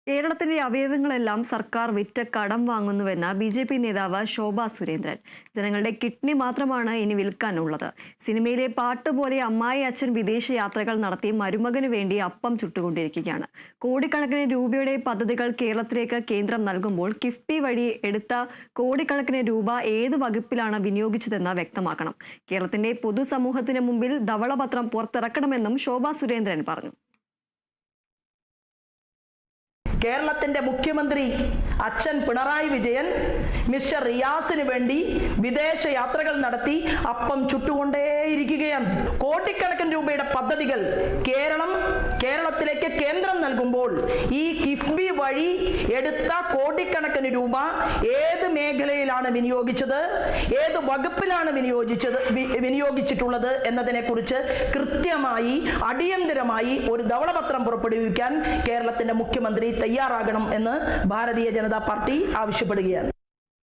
കേരളത്തിന്റെ അവയവങ്ങളെല്ലാം സർക്കാർ വിറ്റ് കടം വാങ്ങുന്നുവെന്ന ബി.ജെ.പി. നേതാവ് ശോഭാ സുരേന്ദ്രൻ. ജനങ്ങളുടെ കിഡ്നി മാത്രമാണ് ഇനി വിൽക്കാനുള്ളത്. സിനിമയിലെ പാട്ടുപോലെ അമ്മായി അച്ഛൻ വിദേശ യാത്രകൾ നടത്തി മരുമകന് വേണ്ടി അപ്പം ചുട്ടുകൊണ്ടിരിക്കുകയാണ്. കോടിക്കണക്കിന് രൂപയുടെ പദ്ധതികൾ കേരളത്തിലേക്ക് കേന്ദ്രം നൽകുമ്പോൾ കിഫ്ബി വഴി എടുത്ത കോടിക്കണക്കിന് രൂപ ഏത് വകുപ്പിലാണ് വിനിയോഗിച്ചതെന്ന് വ്യക്തമാക്കണം. കേരളത്തിന്റെ പൊതുസമൂഹത്തിന് മുമ്പിൽ ധവളപത്രം പുറത്തിറക്കണമെന്നും ശോഭാ സുരേന്ദ്രൻ പറഞ്ഞു. കേരളത്തിന്റെ മുഖ്യമന്ത്രി അച്ഛൻ പിണറായി വിജയൻ മിസ്റ്റർ റിയാസിന് വേണ്ടി വിദേശ യാത്രകൾ നടത്തി അപ്പം ചുട്ടുകൊണ്ടേയിരിക്കുകയാണ്. കോടിക്കണക്കിന് രൂപയുടെ പദ്ധതികൾ കേരളത്തിലേക്ക് കേന്ദ്രം നൽകുമ്പോൾ ഈ കിഫ്ബി വഴി എടുത്ത കോടിക്കണക്കിന് രൂപ ഏത് മേഖലയിലാണ് വിനിയോഗിച്ചത്, ഏത് വകുപ്പിലാണ് വിനിയോഗിച്ചിട്ടുള്ളത് എന്നതിനെ കുറിച്ച് കൃത്യമായി അടിയന്തരമായി ഒരു ധവളപത്രം പുറപ്പെടുവിക്കാൻ കേരളത്തിന്റെ മുഖ്യമന്ത്രി തയ്യാറാകണം എന്ന് ഭാരതീയ ജനതാ പാർട്ടി ആവശ്യപ്പെടുകയാണ്.